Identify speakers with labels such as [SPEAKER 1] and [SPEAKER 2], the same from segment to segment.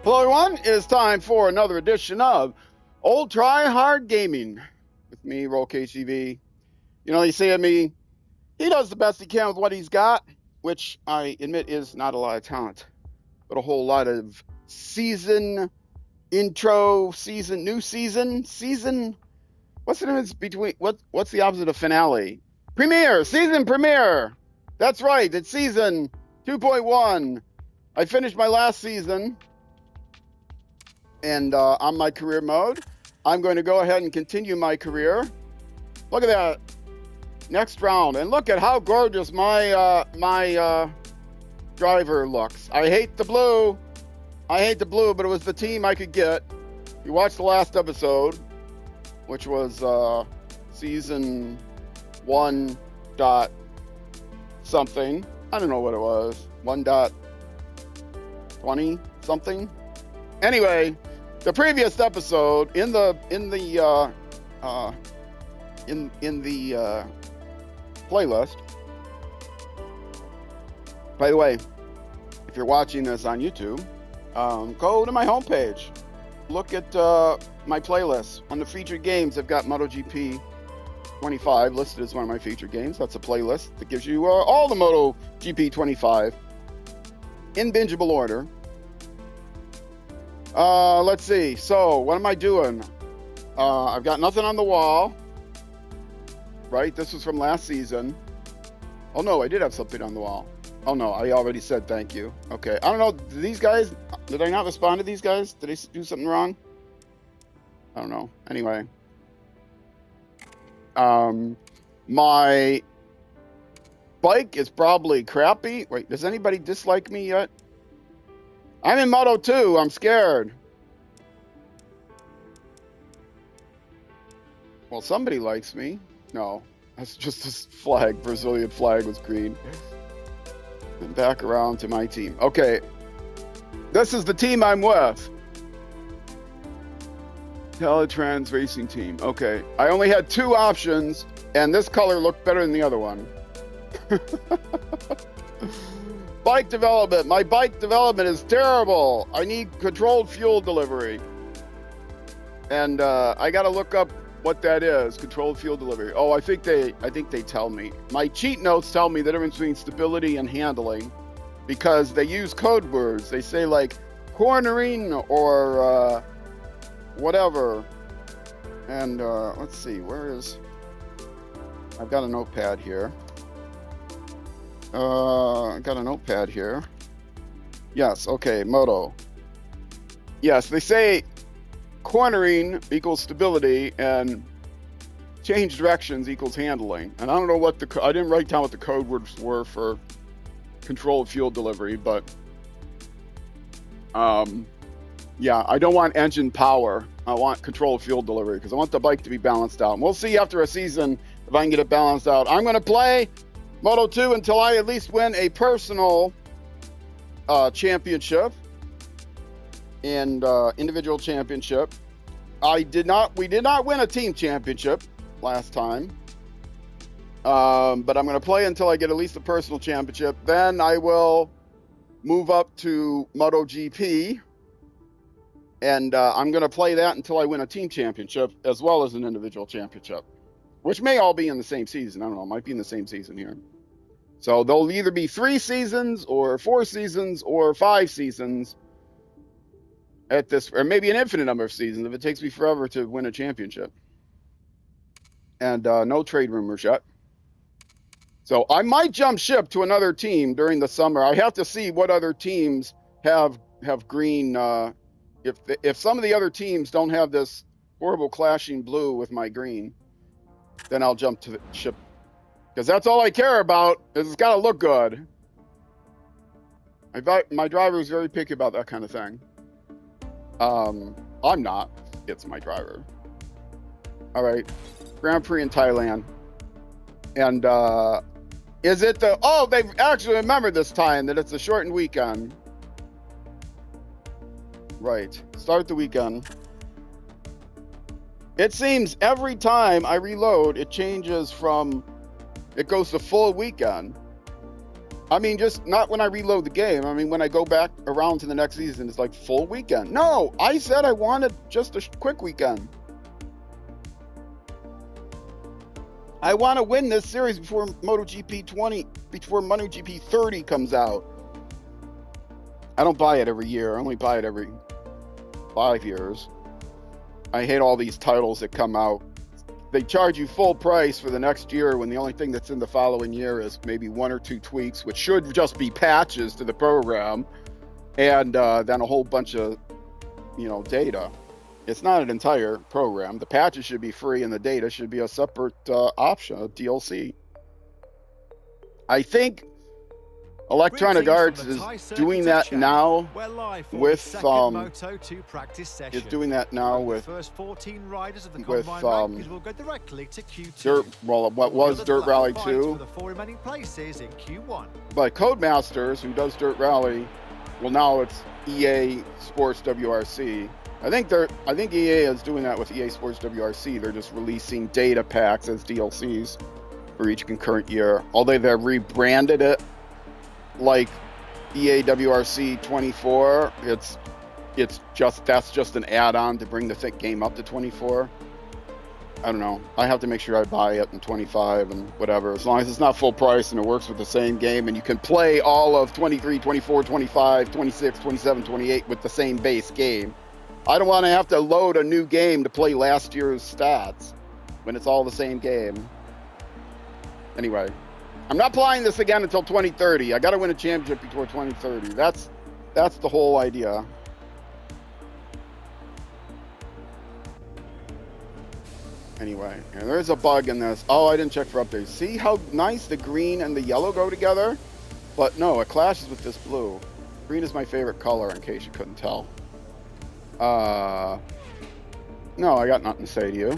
[SPEAKER 1] Hello everyone, it is time for another edition of Old Try Hard Gaming with me, Roll KCV. You know, they say of me, he does the best he can with what he's got, which I admit is not a lot of talent, but a whole lot of season, intro, season, new season, what's the difference between, what's the opposite of finale? Premiere, season premiere. That's right, it's season 2.1. I finished my last season. And on my career mode, I'm going to go ahead and continue my career. Look at that. Next round. And look at how gorgeous my driver looks. I hate the blue, but it was the team I could get. You watched the last episode, which was season 1 dot something. I don't know what it was. 1.20 something. Anyway, the previous episode in the playlist. By the way, if you're watching this on YouTube, go to my homepage. Look at my playlist. On the featured games, I've got MotoGP 25 listed as one of my featured games. That's a playlist that gives you all the MotoGP 25 in bingeable order. Let's see. So, what am I doing? I've got nothing on the wall. Right? This was from last season. Oh, no, I did have something on the wall. Oh, no, I already said thank you. Okay. I don't know. Did I not respond to these guys? Did I do something wrong? I don't know. Anyway. My bike is probably crappy. Wait, does anybody dislike me yet? I'm in Moto2. I'm scared. Well, somebody likes me. No, that's just this flag. Brazilian flag was green. And back around to my team. Okay. This is the team I'm with. Teletrans Racing Team. Okay. I only had 2 options, and this color looked better than the other one. Bike development. My bike development is terrible. I need controlled fuel delivery. And I got to look up what that is, controlled fuel delivery. Oh, I think they tell me. My cheat notes tell me the difference between stability and handling because they use code words. They say like cornering or whatever. And let's see, I've got a notepad here. I got a notepad here. Yes, okay, Moto. Yes, they say cornering equals stability and change directions equals handling. And I don't know what I didn't write down what the code words were for controlled fuel delivery, but yeah, I don't want engine power. I want controlled fuel delivery because I want the bike to be balanced out. And we'll see after a season if I can get it balanced out. I'm going to play Moto2 until I at least win a personal championship and individual championship. We did not win a team championship last time. But I'm going to play until I get at least a personal championship. Then I will move up to MotoGP. And I'm going to play that until I win a team championship as well as an individual championship, which may all be in the same season. I don't know. It might be in the same season here. So there'll either be 3 seasons or 4 seasons or 5 seasons at this, or maybe an infinite number of seasons if it takes me forever to win a championship. And no trade rumors yet. So I might jump ship to another team during the summer. I have to see what other teams have green. If some of the other teams don't have this horrible clashing blue with my green, then I'll jump to the ship. Because that's all I care about, is it's got to look good. My driver is very picky about that kind of thing. I'm not. It's my driver. All right. Grand Prix in Thailand. And is it they've actually remembered this time that it's a shortened weekend. Right. Start the weekend. It seems every time I reload, it changes from... It goes to full weekend. I mean, just not when I reload the game. I mean, when I go back around to the next season, it's like full weekend. No, I said I wanted just a quick weekend. I want to win this series before MotoGP 20, before MotoGP 30 comes out. I don't buy it every year. I only buy it every 5 years. I hate all these titles that come out. They charge you full price for the next year when the only thing that's in the following year is maybe 1 or 2 tweaks, which should just be patches to the program, and then a whole bunch of, data. It's not an entire program. The patches should be free, and the data should be a separate option, a DLC. I think Electronic Arts is doing that now with
[SPEAKER 2] Moto2 practice session.
[SPEAKER 1] is doing that now with
[SPEAKER 2] the first 14 riders of the
[SPEAKER 1] with
[SPEAKER 2] rankings will go directly to Q2.
[SPEAKER 1] what was Dirt Rally 2,
[SPEAKER 2] for the 4 remaining places in Q1.
[SPEAKER 1] but Codemasters, who does Dirt Rally, well, now it's EA Sports WRC. I think EA is doing that with EA Sports WRC. They're just releasing data packs as DLCs for each concurrent year. Although they've rebranded it like EA WRC 24, that's just an add-on to bring the game up to 24. I don't know. I have to make sure I buy it in 25 and whatever. As long as it's not full price and it works with the same game and you can play all of 23, 24, 25, 26, 27, 28 with the same base game. I don't want to have to load a new game to play last year's stats when it's all the same game. Anyway, I'm not playing this again until 2030. I got to win a championship before 2030. That's the whole idea. Anyway, and there's a bug in this. Oh, I didn't check for updates. See how nice the green and the yellow go together? But no, it clashes with this blue. Green is my favorite color, in case you couldn't tell. No, I got nothing to say to you.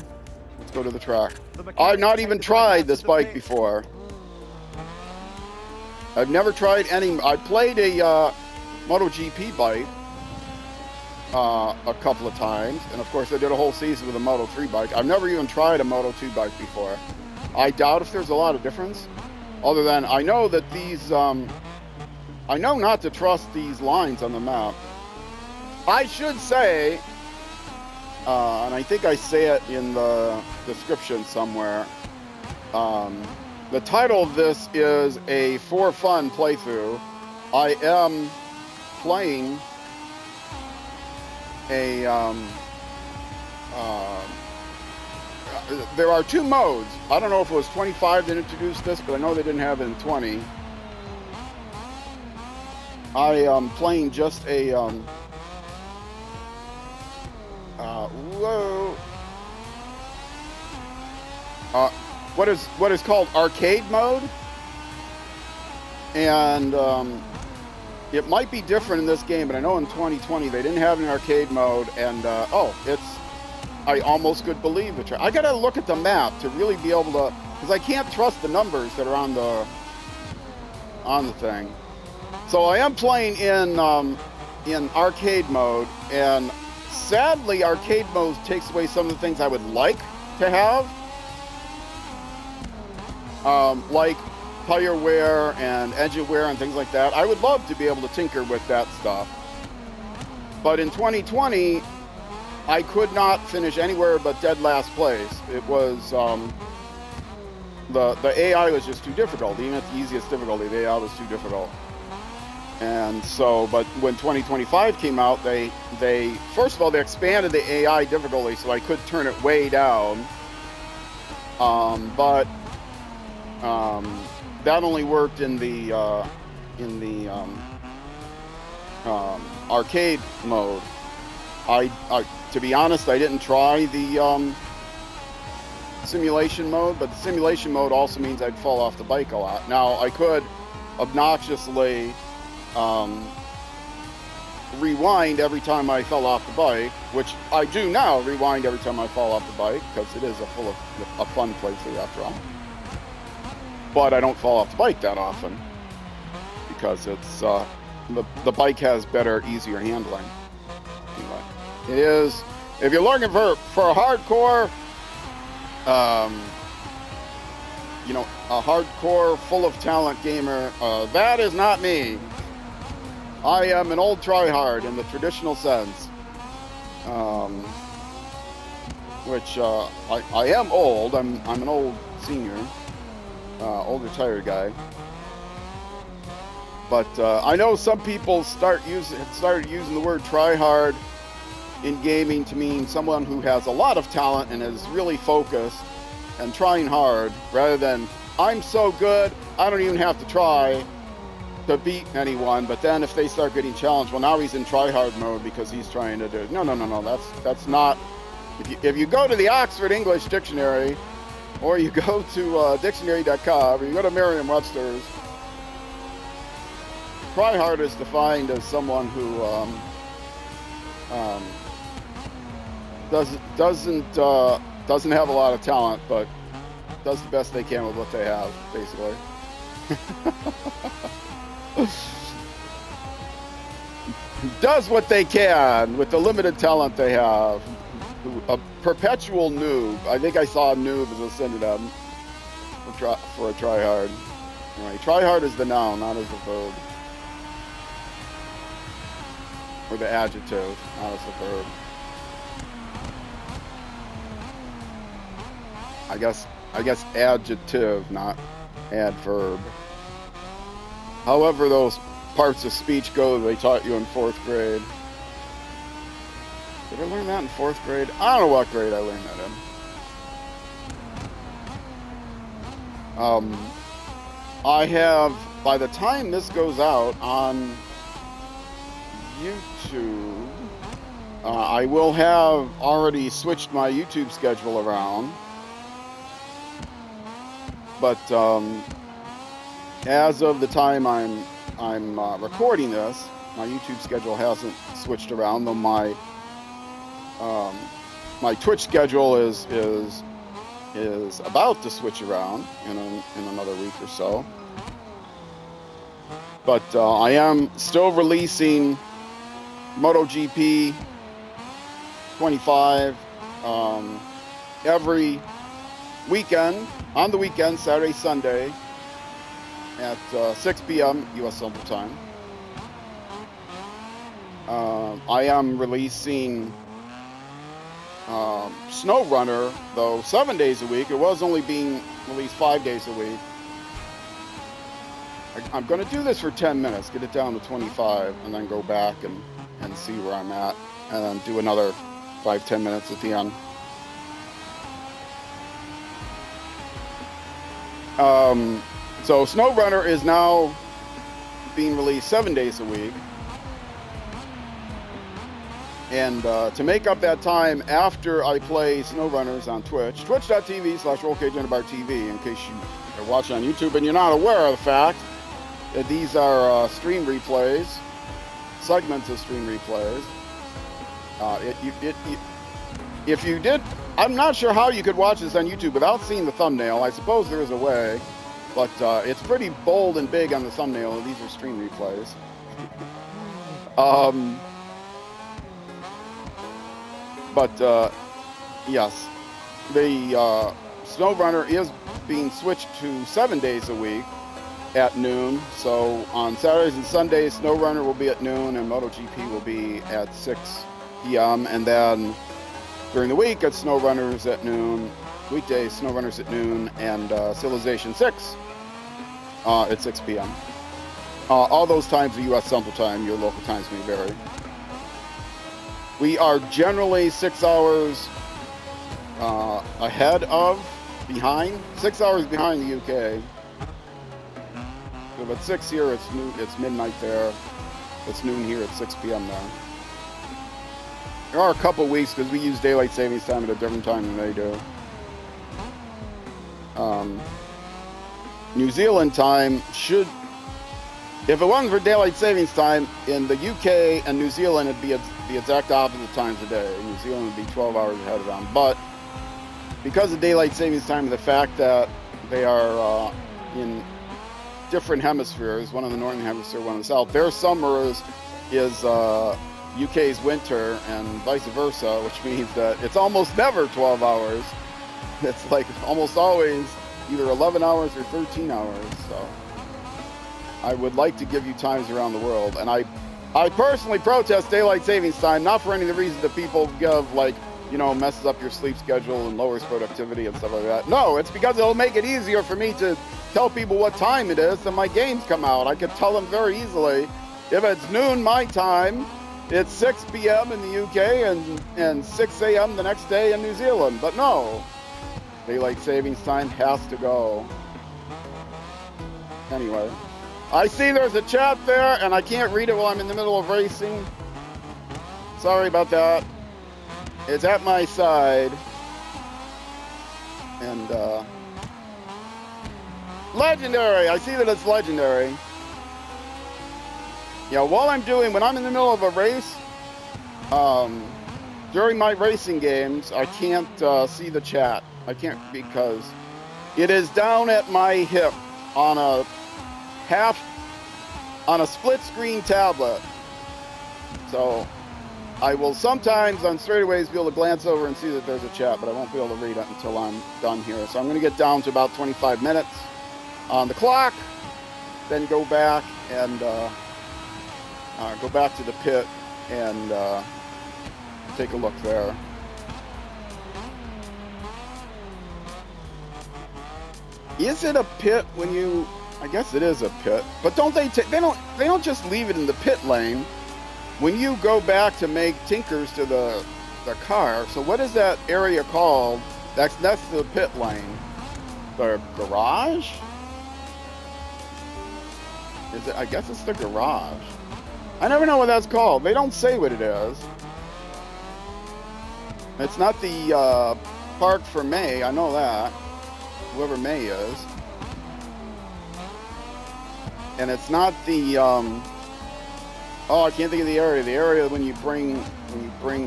[SPEAKER 1] Let's go to the track. I've not even tried this bike before. I've never tried any. I played a MotoGP bike a couple of times, and of course I did a whole season with a Moto3 bike. I've never even tried a Moto2 bike before. I doubt if there's a lot of difference, other than I know that these, I know not to trust these lines on the map. I should say, and I think I say it in the description somewhere, the title of this is a for fun playthrough. I am playing a, there are 2 modes. I don't know if it was 25 that introduced this, but I know they didn't have it in 20. I am playing just a, what is called arcade mode, and it might be different in this game, but I know in 2020 they didn't have an arcade mode, and I almost could believe it. I gotta look at the map to really be able to, because I can't trust the numbers that are on the thing. So I am playing in arcade mode, and sadly, arcade mode takes away some of the things I would like to have, like tire wear and engine wear and things like that. I would love to be able to tinker with that stuff. But in 2020, I could not finish anywhere but dead last place. It was, the AI was just too difficult. Even at the easiest difficulty, the AI was too difficult. And so, but when 2025 came out, they first of all, they expanded the AI difficulty so I could turn it way down. But that only worked in the arcade mode. To be honest, I didn't try the simulation mode, but the simulation mode also means I'd fall off the bike a lot. Now, I could obnoxiously rewind every time I fell off the bike, which I do now, rewind every time I fall off the bike, because it is a fun playthrough after all. But I don't fall off the bike that often, because it's the bike has better, easier handling. Anyway, it is, if you're looking for a hardcore a hardcore, full of talent gamer. That is not me. I am an old tryhard in the traditional sense. Which I am old. I'm an old senior, old retired guy. But I know some people started using the word tryhard in gaming to mean someone who has a lot of talent and is really focused and trying hard, rather than I'm so good I don't even have to try to beat anyone. But then if they start getting challenged, well, now he's in tryhard mode because he's trying to do. No. That's not. If you go to the Oxford English Dictionary, or you go to dictionary.com, or you go to Merriam-Webster's, tryhard is defined as someone who doesn't have a lot of talent, but does the best they can with what they have, basically. Does what they can with the limited talent they have. A perpetual noob. I think I saw noob as a synonym for a tryhard. Anyway, tryhard is the noun, not as the verb. Or the adjective, not as the verb. I guess adjective, not adverb. However those parts of speech go they taught you in 4th grade. Did I learn that in 4th grade? I don't know what grade I learned that in. I have, by the time this goes out on YouTube, I will have already switched my YouTube schedule around. But as of the time I'm recording this, my YouTube schedule hasn't switched around, though my Twitch schedule is about to switch around in another week or so. But I am still releasing MotoGP 25 every weekend, on the weekend, Saturday, Sunday, at 6 p.m. U.S. Central Time. I am releasing SnowRunner, though, 7 days a week. It was only being released 5 days a week. I'm going to do this for 10 minutes, get it down to 25, and then go back and see where I'm at, and then do another 5-10 minutes at the end. So SnowRunner is now being released 7 days a week. And to make up that time after I play SnowRunners on Twitch, twitch.tv/RollCageUnderbarTV, in case you are watching on YouTube and you're not aware of the fact that these are stream replays, segments of stream replays. If you did, I'm not sure how you could watch this on YouTube without seeing the thumbnail. I suppose there is a way, but it's pretty bold and big on the thumbnail. These are stream replays. But yes, the SnowRunner is being switched to 7 days a week at noon. So on Saturdays and Sundays, SnowRunner will be at noon, and MotoGP will be at 6 p.m. And then during the week, it's SnowRunners at noon. Weekdays, SnowRunners at noon, and Civilization 6 at 6 p.m. All those times are U.S. Central Time. Your local times may vary. We are generally 6 hours behind 6 hours behind the UK. So at 6 here, it's noon, it's midnight there. It's noon here at 6 p.m. there. There are a couple weeks because we use daylight savings time at a different time than they do. New Zealand time should, if it wasn't for daylight savings time, in the UK and New Zealand, it'd be the exact opposite times a day. New Zealand would be 12 hours ahead of them. But because of daylight savings time and the fact that they are in different hemispheres, one in the northern hemisphere, one in the south, their summer is UK's winter and vice versa, which means that it's almost never 12 hours. It's like almost always either 11 hours or 13 hours. So I would like to give you times around the world. And I personally protest daylight savings time, not for any of the reasons that people give, like, you know, messes up your sleep schedule and lowers productivity and stuff like that. No, it's because it'll make it easier for me to tell people what time it is, and my games come out. I could tell them very easily. If it's noon my time, it's 6 p.m. in the UK and 6 a.m. the next day in New Zealand. But no, daylight savings time has to go. Anyway, I see there's a chat there, and I can't read it while I'm in the middle of racing. Sorry about that. It's at my side. And, legendary. I see that it's legendary. Yeah, when I'm in the middle of a race, during my racing games, I can't see the chat. I can't, because it is down at my hip on a split screen tablet. So I will sometimes on straightaways be able to glance over and see that there's a chat, but I won't be able to read it until I'm done here. So I'm going to get down to about 25 minutes on the clock, then go back and go back to the pit and take a look there. Is it a pit when you? I guess it is a pit, but don't they don't just leave it in the pit lane when you go back to make tinkers to the car. So what is that area called? That's next to the pit lane. The garage? Is it? I guess it's the garage. I never know what that's called. They don't say what it is. It's not the park for May. I know that. Whoever May is. And it's not the I can't think of the area. The area when you bring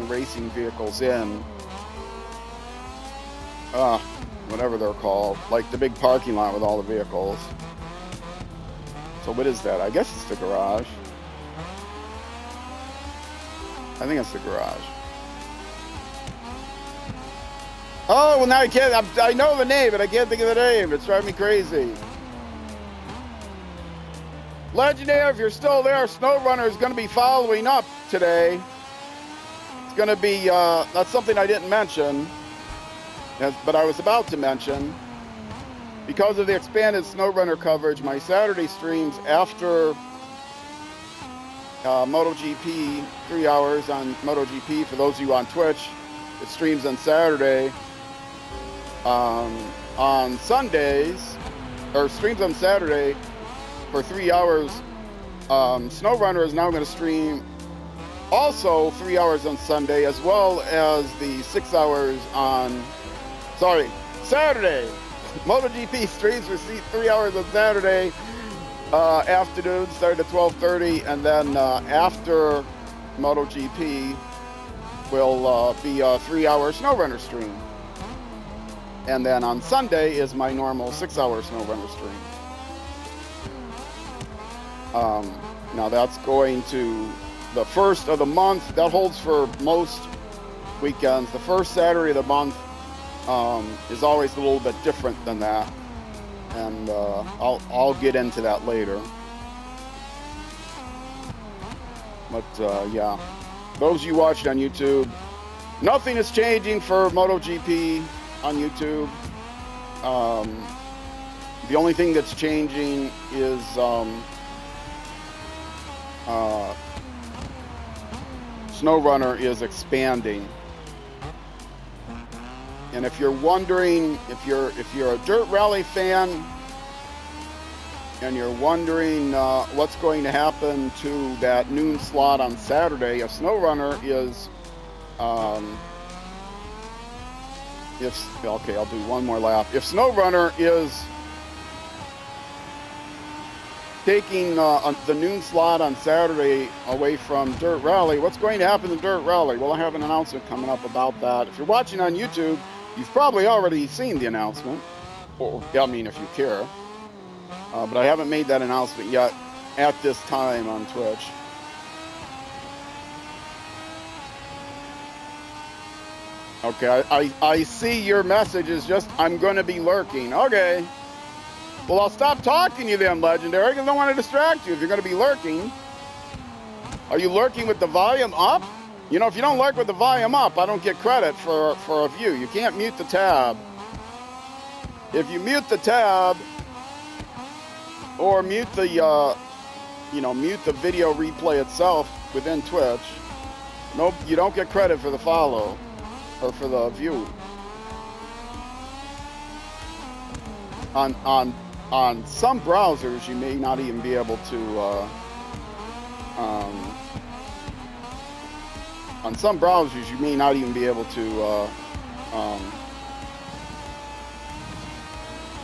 [SPEAKER 1] racing vehicles in. Whatever they're called. Like the big parking lot with all the vehicles. So what is that? I guess it's the garage. I think it's the garage. Oh, well now I can't. I know the name, but I can't think of the name. It's driving me crazy. Legendary, if you're still there, SnowRunner is going to be following up today. It's going to be, that's something I didn't mention, but I was about to mention. Because of the expanded SnowRunner coverage, my Saturday streams after MotoGP, 3 hours on MotoGP. For those of you on Twitch, it streams on Saturday. On Sundays, or streams on Saturday for 3 hours. SnowRunner is now going to stream also 3 hours on Sunday, as well as the 6 hours on, Saturday. MotoGP streams for 3 hours on Saturday afternoon, starting at 12:30, and then after MotoGP will be a 3 hour SnowRunner stream. And then on Sunday is my normal 6 hour SnowRunner stream. Now that's going to the first of the month. That holds for most weekends. The first Saturday of the month is always a little bit different than that. And I'll get into that later. But yeah, those of you watching on YouTube, nothing is changing for MotoGP on YouTube. The only thing that's changing is SnowRunner is expanding. And if you're wondering, if you're a dirt rally fan and you're wondering what's going to happen to that noon slot on Saturday, if SnowRunner is okay, I'll do one more lap. If SnowRunner is taking the noon slot on Saturday away from Dirt Rally, what's going to happen to Dirt Rally? Well, I have an announcement coming up about that. If you're watching on YouTube, you've probably already seen the announcement. Or, I mean, if you care. But I haven't made that announcement yet at this time on Twitch. Okay, I see your message is just, I'm going to be lurking. Okay. Well, I'll stop talking to you then, Legendary, because I don't want to distract you if you're going to be lurking. Are you lurking with the volume up? You know, if you don't lurk with the volume up, I don't get credit for a view. You can't mute the tab. If you mute the tab or mute the, mute the video replay itself within Twitch, nope, you don't get credit for the follow or for the view. On some browsers, you may not even be able to. On some browsers, you may not even be able to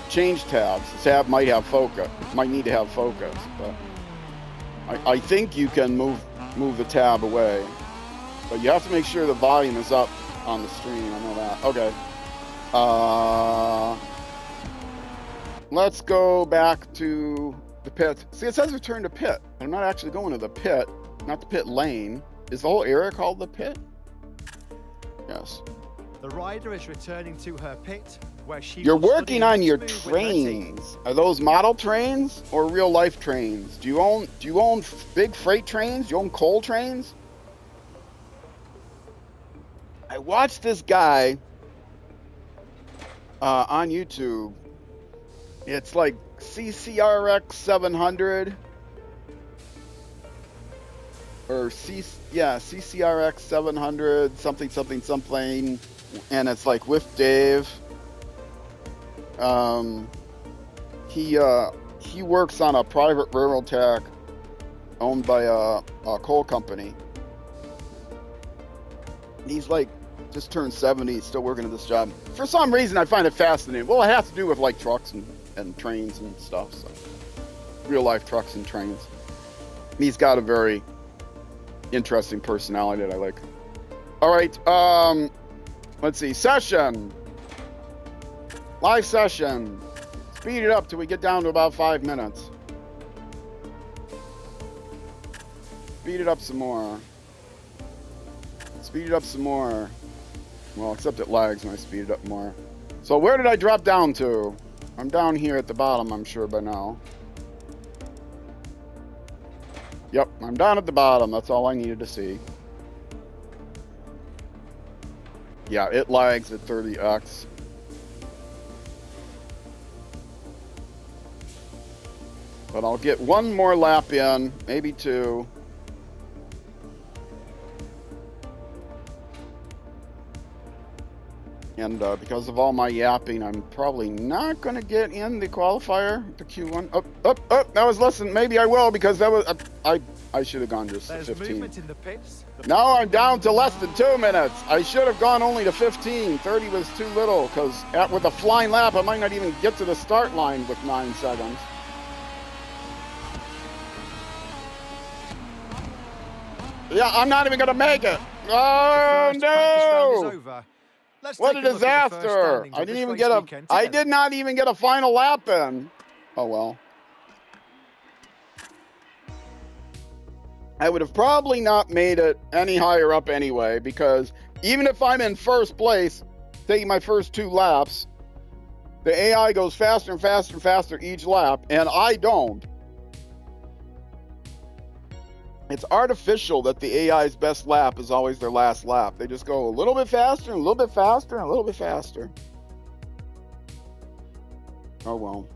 [SPEAKER 1] change tabs. The tab might have focus, might need to have focus, but I think you can move the tab away. But you have to make sure the volume is up on the stream. I know that. Okay. Let's go back to the pit. See, it says return to pit. I'm not actually going to the pit, not the pit lane. Is the whole area called the pit? Yes.
[SPEAKER 2] The rider is returning to her pit, where she.
[SPEAKER 1] You're working on your trains. Are those model trains or real life trains? Do you own big freight trains? Do you own coal trains? I watched this guy on YouTube. It's like CCRX 700 or CCRX 700 something, and it's like with Dave. He works on a private railroad track owned by a coal company. He's like just turned 70, still working at this job. For some reason, I find it fascinating. Well, it has to do with like trucks and trains and stuff. So, real life trucks and trains. He's got a very interesting personality that I like. All right, let's see. Session. Live session. Speed it up till we get down to about 5 minutes. Speed it up some more. Speed it up some more. Well, except it lags when I speed it up more. So where did I drop down to? I'm down here at the bottom, I'm sure by now. Yep, I'm down at the bottom. That's all I needed to see. Yeah, it lags at 30x. But I'll get one more lap in, maybe two. And because of all my yapping, I'm probably not going to get in the qualifier, the Q1. Oh, that was less than, maybe I will, because that was, I should have gone just to 15.
[SPEAKER 2] In the pits.
[SPEAKER 1] Now I'm down to less than 2 minutes. I should have gone only to 15. 30 was too little, because with a flying lap, I might not even get to the start line with 9 seconds. Yeah, I'm not even going to make it. Oh, no. What a disaster! I didn't even get I did not even get a final lap in. Oh well. I would have probably not made it any higher up anyway, because even if I'm in first place, taking my first 2 laps, the AI goes faster and faster and faster each lap, and I don't. It's artificial that the AI's best lap is always their last lap. They just go a little bit faster, and a little bit faster, and a little bit faster. Oh well.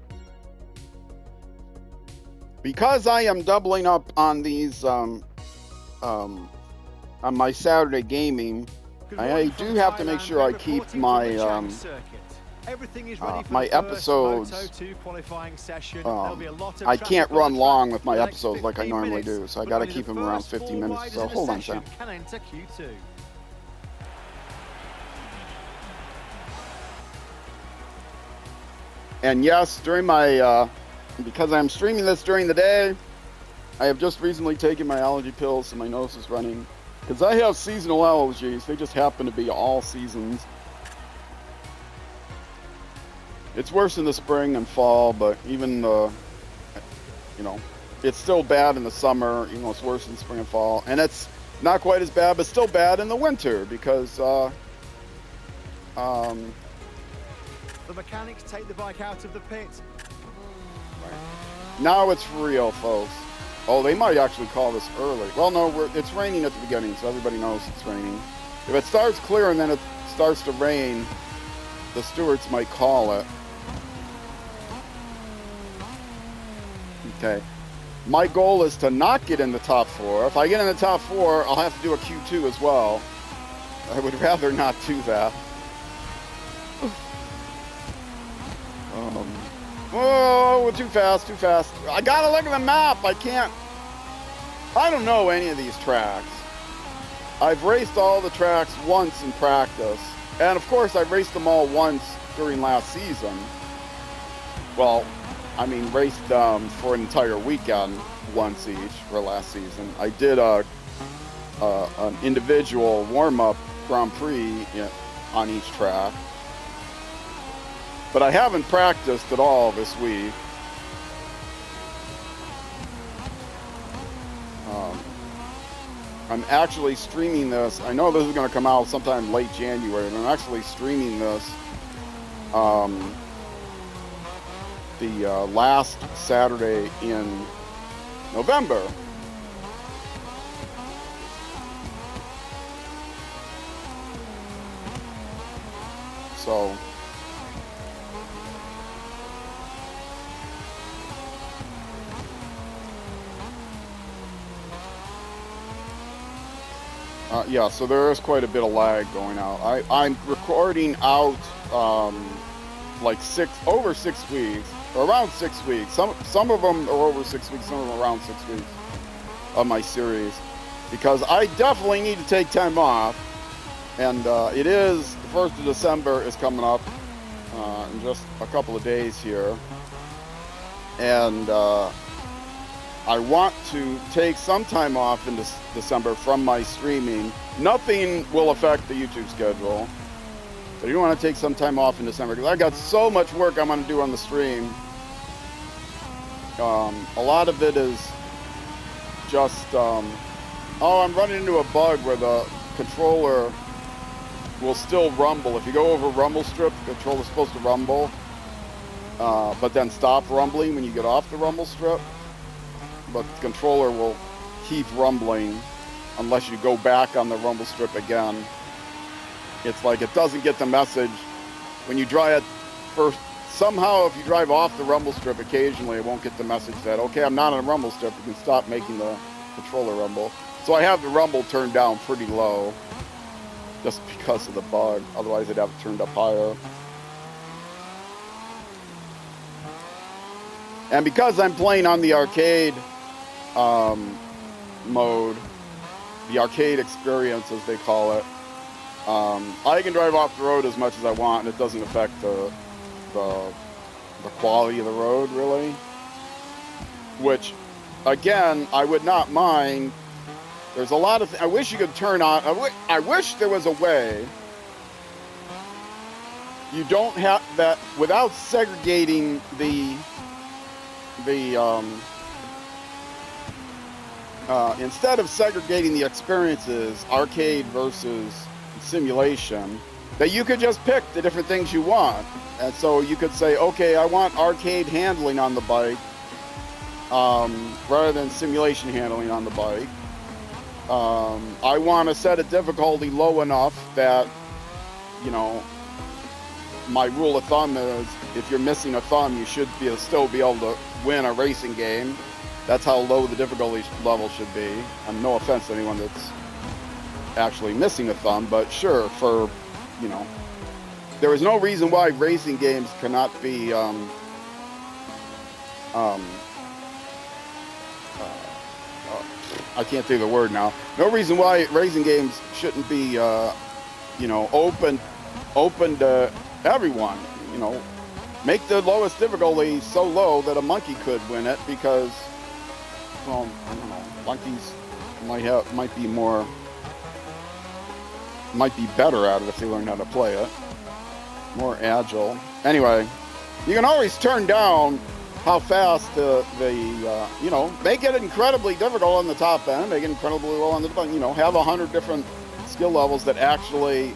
[SPEAKER 1] Because I am doubling up on these, on my Saturday gaming, I do have to make sure I keep my, my episodes, I can't run long with my episodes like I normally do, so I got to keep them around 50 minutes. So hold on a second. And yes, during my, because I'm streaming this during the day, I have just recently taken my allergy pills, so my nose is running. Because I have seasonal allergies, they just happen to be all seasons. It's worse in the spring and fall, but even the, it's still bad in the summer. It's worse in spring and fall, and it's not quite as bad, but still bad in the winter because
[SPEAKER 2] The mechanics take the bike out of the pit.
[SPEAKER 1] Now it's for real, folks. Oh, they might actually call this early. Well, no, it's raining at the beginning, so everybody knows it's raining. If it starts clear and then it starts to rain, the stewards might call it. Okay. My goal is to not get in the top 4. If I get in the top 4, I'll have to do a Q2 as well. I would rather not do that. Oh, too fast, too fast. I gotta look at the map. I don't know any of these tracks. I've raced all the tracks once in practice. And of course, I raced them all once during last season. Well, I mean, raced for an entire weekend once each for last season. I did an individual warm-up Grand Prix on each track. But I haven't practiced at all this week. I'm actually streaming this. I know this is going to come out sometime late January, but I'm actually streaming this the last Saturday in November. So yeah, so there is quite a bit of lag going out. I'm recording out like over 6 weeks, or around 6 weeks. Some of them are over 6 weeks, some of them are around 6 weeks of my series, because I definitely need to take time off. And it is, the 1st of December is coming up in just a couple of days here. And I want to take some time off in December from my streaming. Nothing will affect the YouTube schedule, but I do want to take some time off in December because I got so much work I'm going to do on the stream. A lot of it is just, oh, I'm running into a bug where the controller will still rumble. If you go over rumble strip, the controller's supposed to rumble, but then stop rumbling when you get off the rumble strip. But the controller will keep rumbling unless you go back on the rumble strip again. It's like it doesn't get the message when you drive it first. Somehow, if you drive off the rumble strip occasionally, it won't get the message that, okay, I'm not on a rumble strip, you can stop making the controller rumble. So I have the rumble turned down pretty low just because of the bug. Otherwise, I'd have it turned up higher. And because I'm playing on the arcade mode, the arcade experience as they call it, I can drive off the road as much as I want, and it doesn't affect the quality of the road really. Which, again, I would not mind. There's a lot of I wish you could turn on. I wish there was a way you don't have that without segregating instead of segregating the experiences, arcade versus simulation, that you could just pick the different things you want. And so you could say, okay, I want arcade handling on the bike rather than simulation handling on the bike. I want to set a difficulty low enough that, you know, my rule of thumb is if you're missing a thumb, you should still be able to win a racing game. That's how low the difficulty level should be. And no offense to anyone that's actually missing a thumb, but sure, for, you know, there is no reason why racing games cannot be I can't think of the word now. No reason why racing games shouldn't be, you know, open to everyone. You know, make the lowest difficulty so low that a monkey could win it, because, well, I don't know, monkeys might be better at it if they learn how to play it. More agile. Anyway, you can always turn down how fast you know, make it incredibly difficult on the top end, make it incredibly low on the bottom, you know, have 100 different skill levels that actually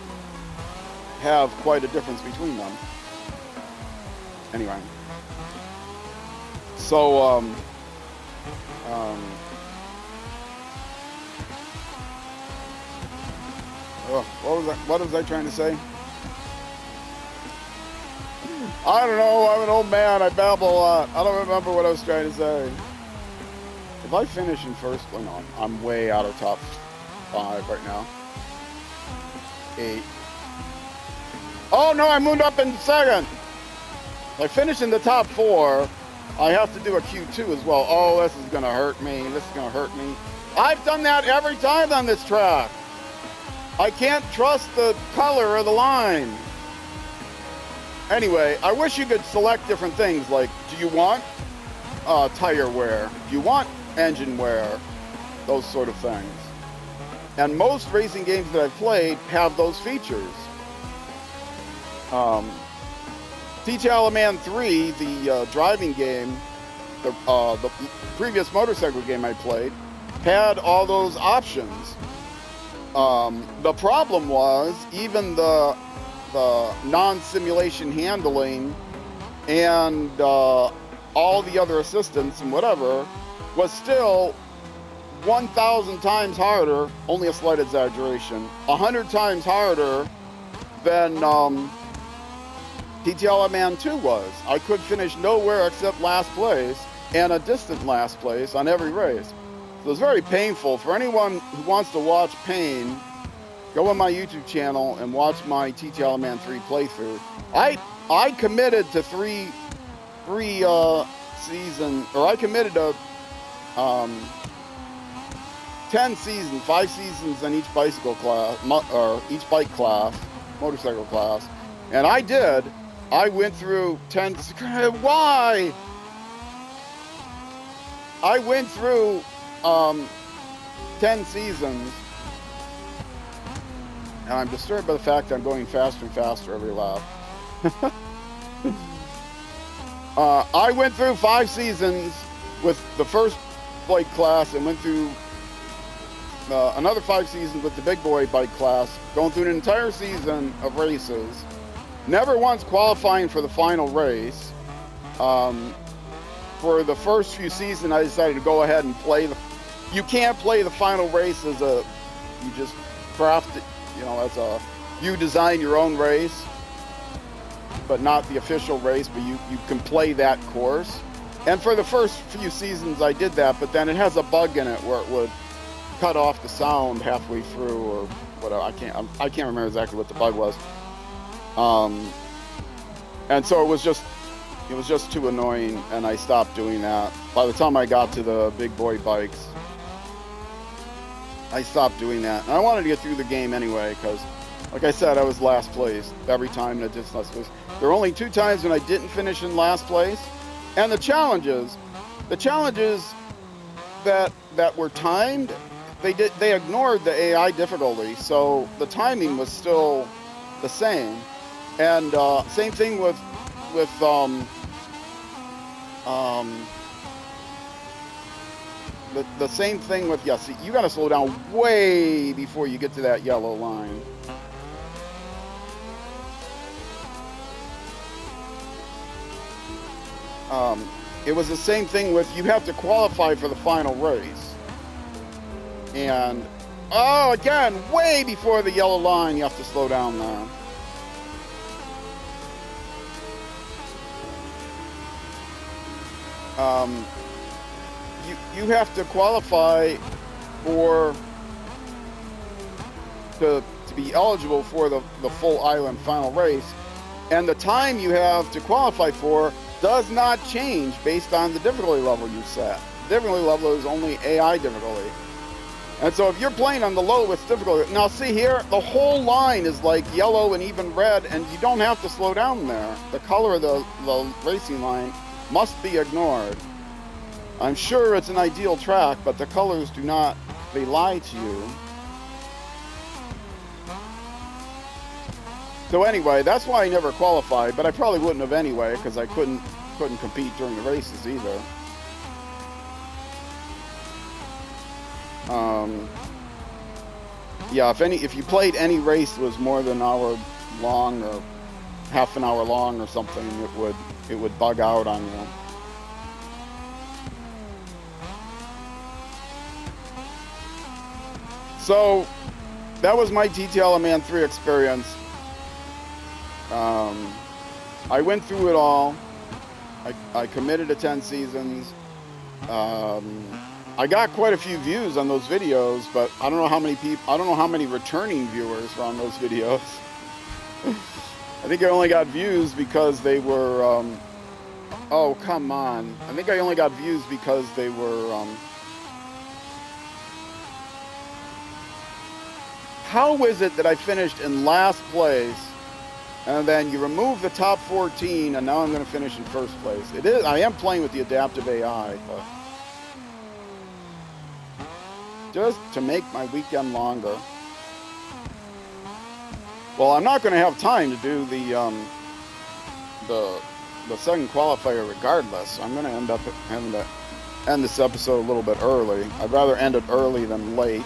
[SPEAKER 1] have quite a difference between them. Anyway. So, what was I trying to say? I don't know. I'm an old man. I babble a lot. I don't remember what I was trying to say. If I finish in first, well, no, I'm way out of top 5 right now. 8. Oh no, I moved up in second. If I finish in the top 4, I have to do a Q2 as well. Oh, this is gonna hurt me. This is gonna hurt me. I've done that every time on this track. I can't trust the color of the line. Anyway, I wish you could select different things, like, do you want tire wear? Do you want engine wear? Those sort of things. And most racing games that I've played have those features. s.r.l 3, the driving game, the previous motorcycle game I played, had all those options. The problem was, even the non-simulation handling and all the other assistance and whatever was still 1,000 times harder, only a slight exaggeration, 100 times harder than s.r.l 2 was. I could finish nowhere except last place, and a distant last place on every race. So it was very painful. For anyone who wants to watch pain, go on my YouTube channel and watch my s.r.l 3 playthrough. I committed to three season, or I committed to 10 seasons, 5 seasons in each bicycle class, or each bike class, motorcycle class, and I did. I went through 10. Why? I went through 10 seasons. And I'm disturbed by the fact that I'm going faster and faster every lap. I went through 5 seasons with the first bike class and went through another 5 seasons with the big boy bike class, going through an entire season of races, never once qualifying for the final race. For the first few seasons, I decided to go ahead and play you can't play the final race as you just craft it, you design your own race, but not the official race, but you can play that course. And for the first few seasons I did that, but then it has a bug in it where it would cut off the sound halfway through or whatever. I can't remember exactly what the bug was. And so it was just too annoying, and I stopped doing that. By the time I got to the big boy bikes, I stopped doing that. And I wanted to get through the game anyway, because, like I said, I was last place every time in a distance last place. There were only 2 times when I didn't finish in last place. And the challenges that were timed, they ignored the AI difficulty, so the timing was still the same. And same thing with the same thing with, see, you got to slow down way before you get to that yellow line. It was the same thing with, you have to qualify for the final race. And, again, way before the yellow line, you have to slow down now. You have to qualify to be eligible for the full island final race, and the time you have to qualify for does not change based on the difficulty level you set. The difficulty level is only AI difficulty. And so if you're playing on the lowest difficulty, now see here, the whole line is like yellow and even red, and you don't have to slow down there. The color of the racing line must be ignored. I'm sure it's an ideal track, but the colors do not, they lie to you. So anyway, that's why I never qualified, but I probably wouldn't have anyway, because I couldn't compete during the races either. Yeah, if you played any race that was more than an hour long or half an hour long or something, it would bug out on you. So that was my TTL Man 3 experience. I went through it all. I committed to 10 seasons. I got quite a few views on those videos, but I don't know how many people, I don't know how many returning viewers were on those videos. I think I only got views because they were, oh, come on. I think I only got views because they were, how is it that I finished in last place, and then you remove the top 14, and now I'm going to finish in first place? It is, I am playing with the adaptive AI, but just to make my weekend longer. Well, I'm not going to have time to do the second qualifier regardless. I'm going to end up having to end this episode a little bit early. I'd rather end it early than late.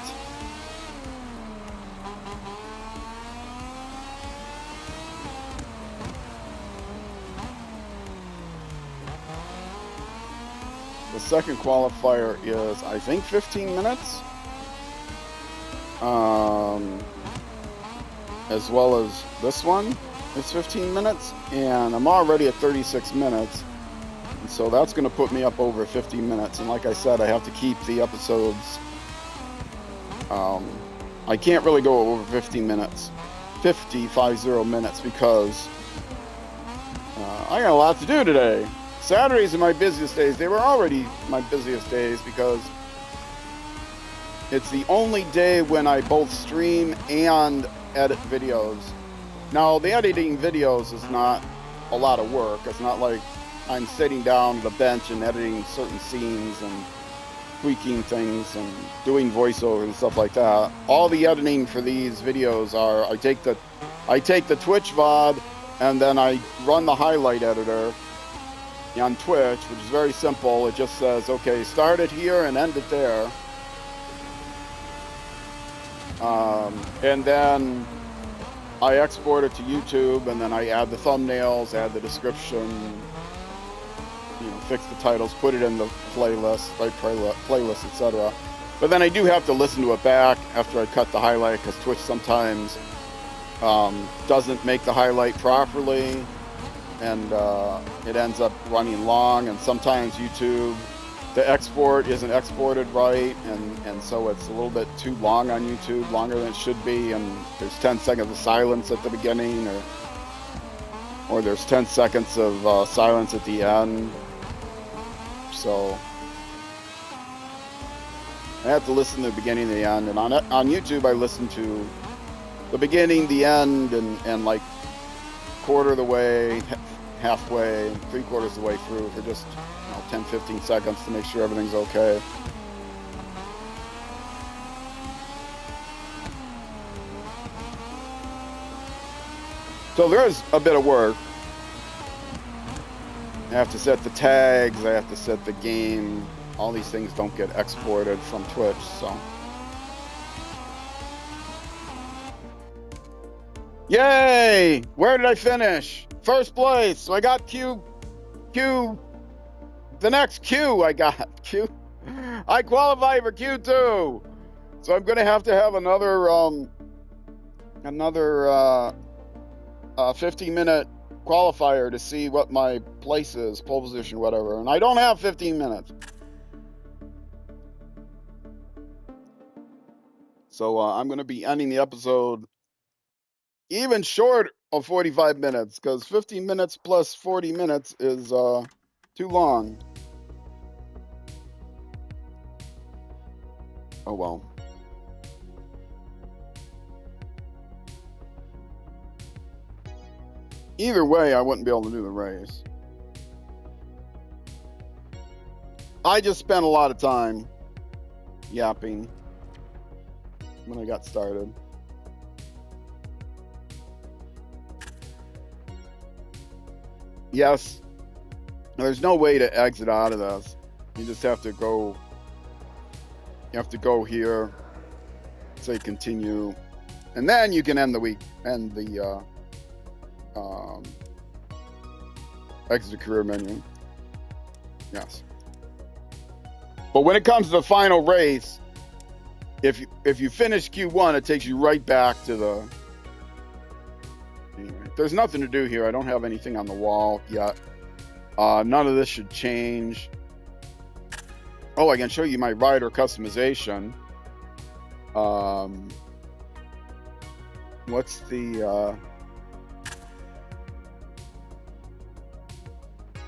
[SPEAKER 1] The second qualifier is, I think, 15 minutes. As well as this one is 15 minutes, and I'm already at 36 minutes, and so that's going to put me up over 50 minutes. And like I said, I have to keep the episodes, I can't really go over 50 minutes, 50 minutes, because I got a lot to do today. Saturdays are my busiest days. They were already my busiest days because it's the only day when I both stream and edit videos. Now, the editing videos is not a lot of work. It's not like I'm sitting down at a bench and editing certain scenes and tweaking things and doing voiceover and stuff like that. All the editing for these videos are, I take the Twitch VOD and then I run the highlight editor on Twitch, which is very simple. It just says, okay, start it here and end it there. And then I export it to YouTube, and then I add the thumbnails, add the description, you know, fix the titles, put it in the playlist, playlist, etc. But then I do have to listen to it back after I cut the highlight, because Twitch sometimes doesn't make the highlight properly, and it ends up running long, and sometimes YouTube, the export isn't exported right, and so it's a little bit too long on YouTube, longer than it should be, and there's 10 seconds of silence at the beginning, or there's 10 seconds of silence at the end. So I have to listen to the beginning and the end, and on YouTube I listen to the beginning, the end, and like quarter of the way, halfway, 3/4 of the way through for just 10-15 seconds to make sure everything's okay. So there is a bit of work. I have to set the tags, I have to set the game. All these things don't get exported from Twitch, so. Yay! Where did I finish? First place. So I got Q. The next Q I got. Q. I qualify for Q2. So I'm going to have another 15-minute qualifier to see what my place is, pole position, whatever. And I don't have 15 minutes. So I'm going to be ending the episode even short of 45 minutes, because 15 minutes plus 40 minutes is too long. Oh well. Either way, I wouldn't be able to do the race. I just spent a lot of time yapping when I got started. Yes, there's no way to exit out of this. You just have to go. You have to go here, say continue, and then you can end the Exit the career menu. Yes. But when it comes to the final race, if you finish Q1, it takes you right back to the. Anyway, there's nothing to do here. I don't have anything on the wall yet. None of this should change. Oh, I can show you my rider customization. What's the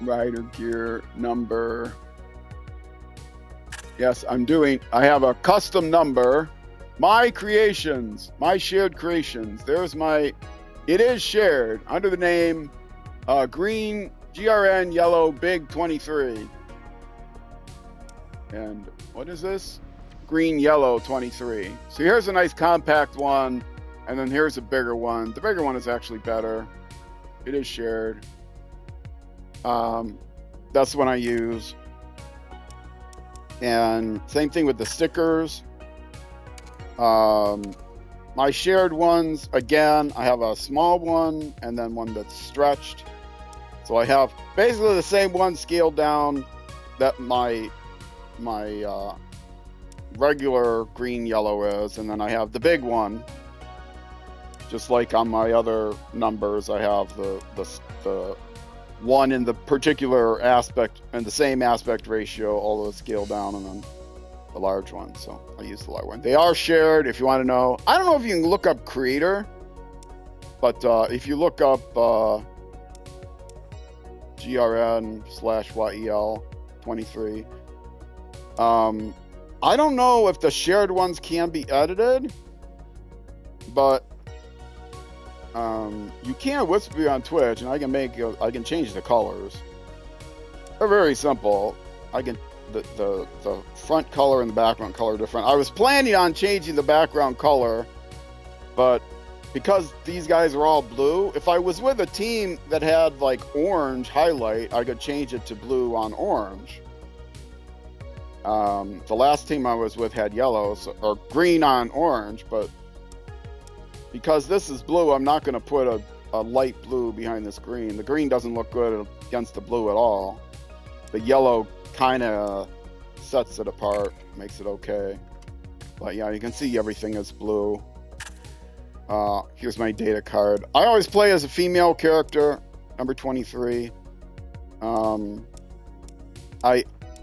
[SPEAKER 1] rider gear number? Yes, I have a custom number. My creations, my shared creations. There's my, it is shared under the name green GRN yellow big 23. And what is this? Green yellow 23. So here's a nice compact one, and then here's a bigger one. The bigger one is actually better. It is shared. That's the one I use. And same thing with the stickers. My shared ones, again, I have a small one and then one that's stretched. So I have basically the same one scaled down that my regular green yellow is, and then I have the big one. Just like on my other numbers, I have the one in the particular aspect and the same aspect ratio, although it's scaled down, and then the large one. So I use the large one. They are shared. If you want to know, I don't know if you can look up creator, but if you look up GRN/YEL 23, I don't know if the shared ones can be edited, but you can whisper me on Twitch, and I can change the colors. They're very simple. I can the front color and the background color are different. I was planning on changing the background color, but because these guys are all blue, if I was with a team that had like orange highlight, I could change it to blue on orange. The last team I was with had yellow, or green on orange, but because this is blue, I'm not going to put a light blue behind this green. The green doesn't look good against the blue at all. The yellow kind of sets it apart, makes it okay. But yeah, you can see everything is blue. Here's my data card. I always play as a female character, number 23.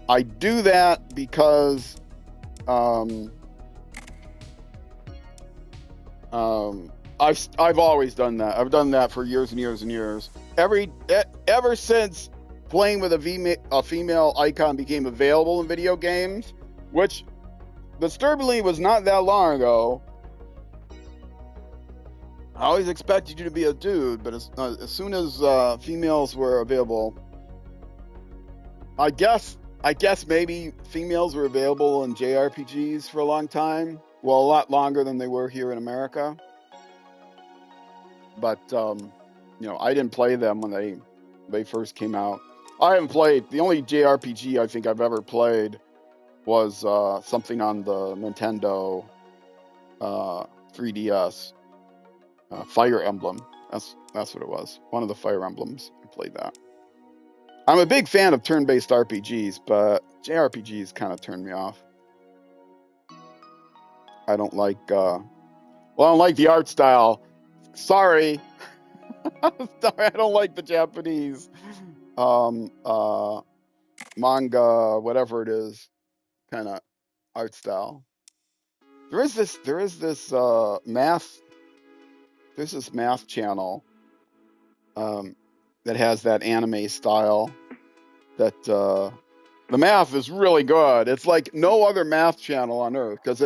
[SPEAKER 1] I do that because I've always done that. I've done that for years and years and years. Ever since playing with a female icon became available in video games, which disturbingly was not that long ago. I always expected you to be a dude, but as soon as females were available, I guess maybe females were available in JRPGs for a long time. Well, a lot longer than they were here in America. But I didn't play them when they first came out. I haven't played. The only JRPG I think I've ever played was something on the Nintendo 3DS. Fire Emblem. That's what it was. One of the Fire Emblems. I played that. I'm a big fan of turn-based RPGs, but JRPGs kind of turn me off. I don't like. I don't like the art style. Sorry. Sorry, I don't like the Japanese manga, whatever it is, kind of art style. There is this math. There's this math channel that has that anime style. That the math is really good. It's like no other math channel on earth because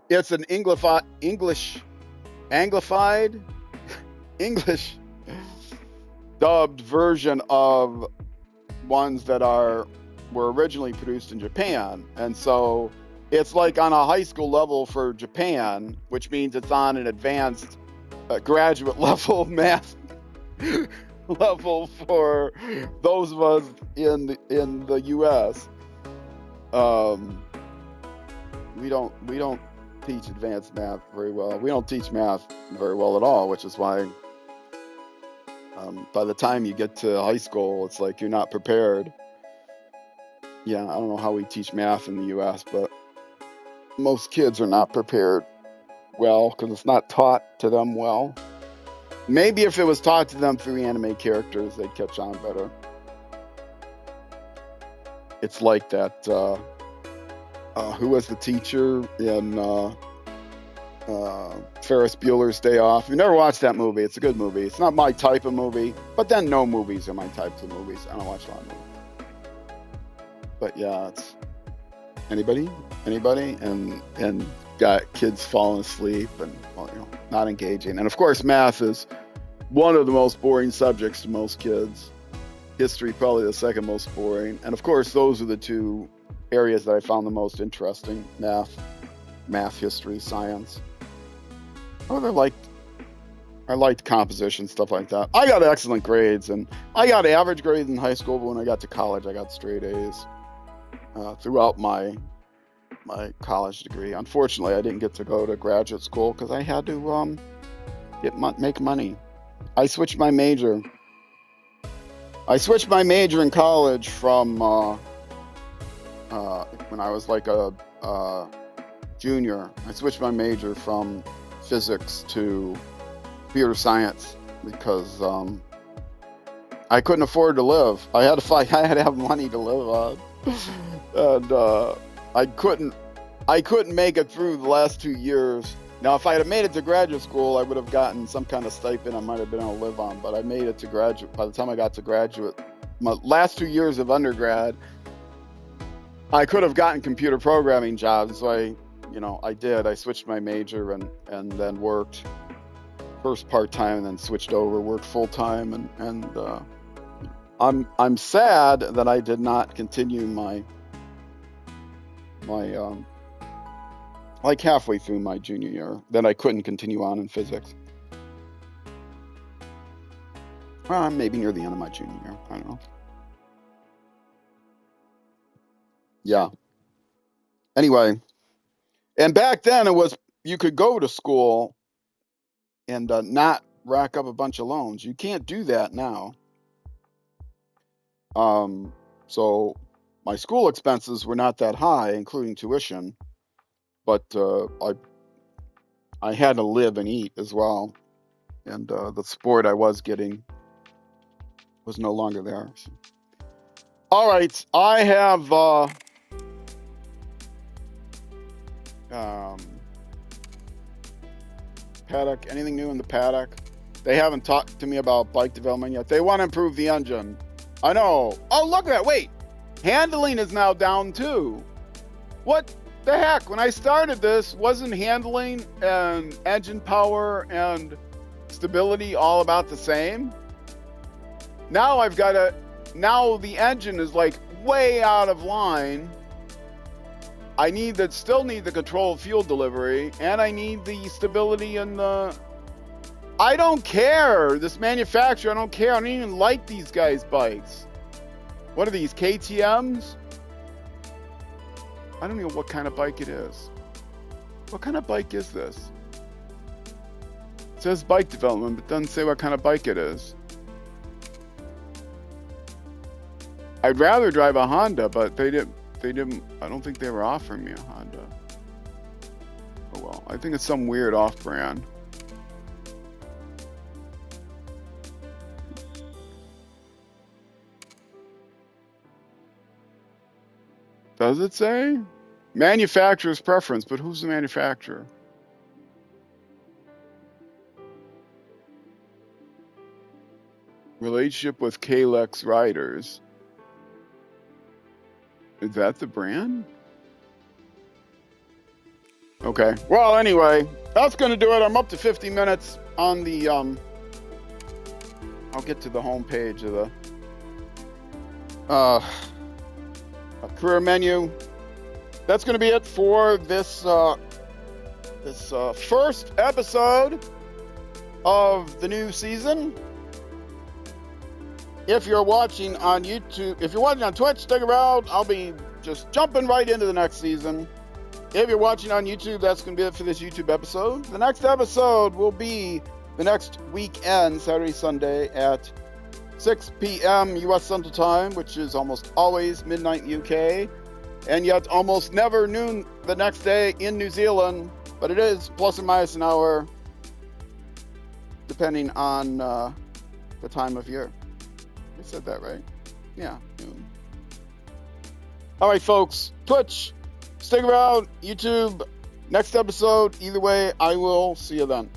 [SPEAKER 1] it's an Anglified English dubbed version of ones that were originally produced in Japan, and so it's like on a high school level for Japan, which means it's on an advanced graduate level math level for those of us in the U.S. We don't teach advanced math very well. We don't teach math very well at all, which is why By the time you get to high school, it's like you're not prepared. Yeah, I don't know how we teach math in the U.S., but most kids are not prepared well because it's not taught to them well. Maybe if it was taught to them through anime characters, they'd catch on better. It's like that, who was the teacher in Ferris Bueller's Day Off? If you never watched that movie, it's a good movie. It's not my type of movie, but then no movies are my types of movies. I don't watch a lot of movies. But yeah, it's anybody, and got kids falling asleep and, well, you know, not engaging. And of course, math is one of the most boring subjects to most kids. History, probably the second most boring. And of course, those are the two areas that I found the most interesting: math, history, science. Oh, I liked composition, stuff like that. I got excellent grades, and I got average grades in high school, but when I got to college, I got straight A's throughout my college degree. Unfortunately, I didn't get to go to graduate school because I had to make money. I switched my major in college from when I was like a junior. I switched my major from physics to computer science because I couldn't afford to live. I had to have money to live on, and I couldn't make it through the last 2 years. Now, if I had made it to graduate school, I would have gotten some kind of stipend I might have been able to live on, but I made it to graduate. By the time I got to graduate, my last 2 years of undergrad, I could have gotten computer programming jobs. So I did. I switched my major and then worked first part-time and then switched over, worked full-time. And I'm sad that I did not continue my like halfway through my junior year, that I couldn't continue on in physics. Well, maybe near the end of my junior year. I don't know. Yeah. Anyway, and back then you could go to school and not rack up a bunch of loans. You can't do that now. So my school expenses were not that high, including tuition, but I had to live and eat as well, and the sport I was getting was no longer there. So. All right, I have paddock. Anything new in the paddock? They haven't talked to me about bike development yet. They want to improve the engine. I know. Oh, look at that. Wait. Handling is now down too. What the heck? When I started this, wasn't handling and engine power and stability all about the same? Now now the engine is like way out of line. I still need the control of fuel delivery, and I need the stability and I don't care. This manufacturer, I don't care. I don't even like these guys' bikes. What are these, KTMs? I don't know what kind of bike it is. What kind of bike is this? It says bike development, but doesn't say what kind of bike it is. I'd rather drive a Honda, but they didn't, I don't think they were offering me a Honda. Oh well, I think it's some weird off-brand. Does it say? Manufacturer's preference, but who's the manufacturer? Relationship with Kalex Riders. Is that the brand? Okay. Well, anyway, that's going to do it. I'm up to 50 minutes on the, I'll get to the home page of the, career menu. That's going to be it for this first episode of the new season. If you're watching on YouTube, if you're watching on Twitch, stick around. I'll be just jumping right into the next season. If you're watching on YouTube, that's going to be it for this YouTube episode. The next episode will be the next weekend, Saturday, Sunday, at 6 p.m. U.S. Central Time, which is almost always midnight UK, and yet almost never noon the next day in New Zealand, but it is plus or minus an hour, depending on the time of year. I said that right? Yeah, noon. All right, folks, Twitch, stick around, YouTube, next episode. Either way, I will see you then.